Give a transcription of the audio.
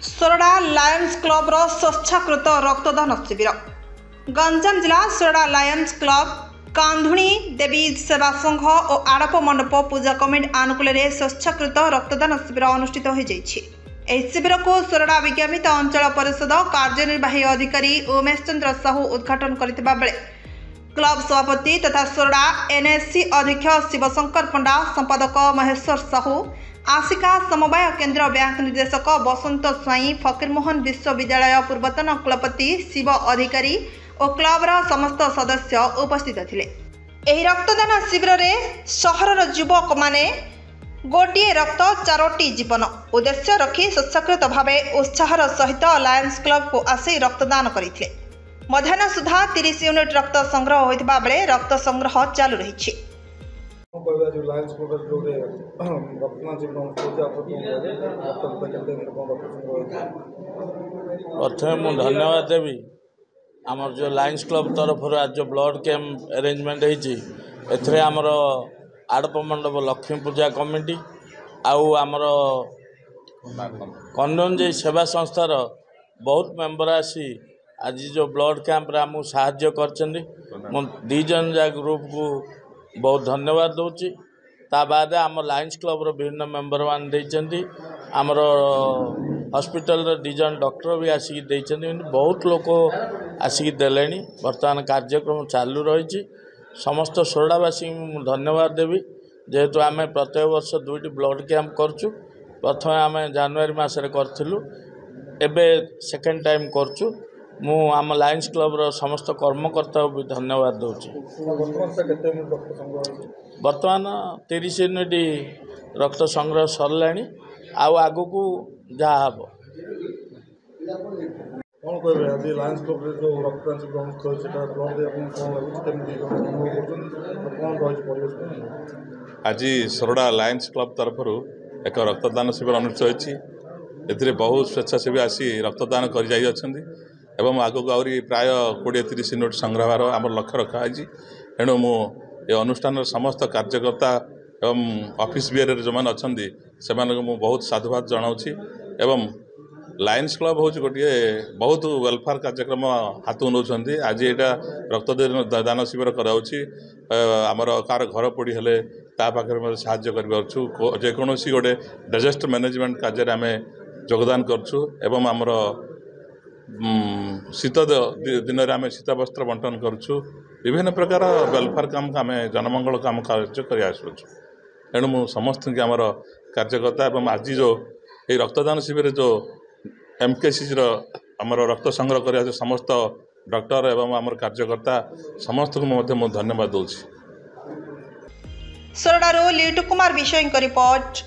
सोरडा Lions club स्वच्छाकृत रक्तदान शिविर गंजाम जिला सोरडा लायन्स क्लब कांधुणी देवी सेवा संघ और आड़प मंडप पूजा कमिटी आनुकूल स्वच्छाकृत रक्तदान शिविर अनुष्ठित हो शिविर को सोरडा विज्ञापित अंचल परिषद कार्यनिर्वाही अधिकारी उमेश चंद्र साहू उद्घाटन करथिबा बेले क्लब सभापति तथा सोरडा एनएससी अध्यक्ष शिवशंकर पंडा संपादक महेश्वर साहू आशिका समवाय केन्द्र बैंक निर्देशक बसंत स्वाई फकीरमोहन विश्वविद्यालय पूर्वतन कुलपति शिव अधिकारी और क्लबर समस्त सदस्य उपस्थित थिले। एही रक्तदान शिविर में सहरर युवक माने गोटे रक्त चारोटी जीवन उद्देश्य रखी स्वच्छाकृत भाव उत्साहर सहित लायन्स क्लब को आसी रक्तदान करथिले। मध्याह्न सुधा 30 यूनिट रक्त संग्रह होइतबा बेले रक्त संग्रह चालू रही। प्रथम मुझे धन्यवाद देवी आमर जो लायन्स क्लब तरफ आज जो ब्लड कैंप अरेंजमेंट होती आमर आड़प मंडप लक्ष्मी पूजा कमिटी आउ आमर कन्नौज सेवा संस्थार बहुत मेंबर आसी आज जो ब्लड कैंप रे आमको साहाय्य करछन्ती मु दी जन जा ग्रुप को बहुत धन्यवाद दूची। ता बाद आम लायन्स क्लब विभिन्न मेंबर मान देइछन्ती आमर हॉस्पिटल दी जन डॉक्टर भी आसिक देइछन्ती बहुत लोग आसिक देलेनी। वर्तमान कार्यक्रम चालू रही समस्त सोरडावासी धन्यवाद देवी जेहेतु आम प्रत्येक वर्ष 2टी ब्लड कैंप करचु। प्रथम आम जनवरी मसरे करूँ एवं सेकेंड टाइम करचु। मु आम लायन्स क्लब समस्त कर्मकर्ता भी धन्यवाद दूची। वर्तमान 30 यूनिट रक्त संग्रह सरला आग को जहाँ हम आज सोरडा लायन्स क्लब तरफ एक रक्तदान शिविर अनुष्ठित होती बहुत स्वेच्छासेवी आसी रक्तदान कर एवं आगक आहरी प्राय 20-30 यूनिट संग्रह आम लक्ष्य रखाई। तेणु मु अनुष्ठान समस्त कार्यकर्ता एवं ऑफिस बियर जो मैंने अच्छा से बहुत साधुवाद जनाऊँगी। एवं लायन्स क्लब हूँ गोटे बहुत वेलफेयर कार्यक्रम हाथ नौ आज यहाँ रक्तदान शिविर करामर कार घर पोड़ी हेले पाखे साहाय्य करजेकोसी गोटे डिजास्टर मैनेजमेंट कार्य आम योगदान करूँ। एवं आमर शीत दिन में आम शीत वस्त्र बंटन करूँ। विभिन्न प्रकार वेलफेयर काम आम जनमंगल काम कार्य कर आसुँ। तेणु मु समस्त आमर कार्यकर्ता एवं आज जो ये रक्तदान शिविर जो एमकेसी आमर रक्त संग्रह कर समस्त डॉक्टर एवं आमर कार्यकर्ता समस्त को धन्यवाद दूची। सोरडारू लिटू कुमार विषय रिपोर्ट।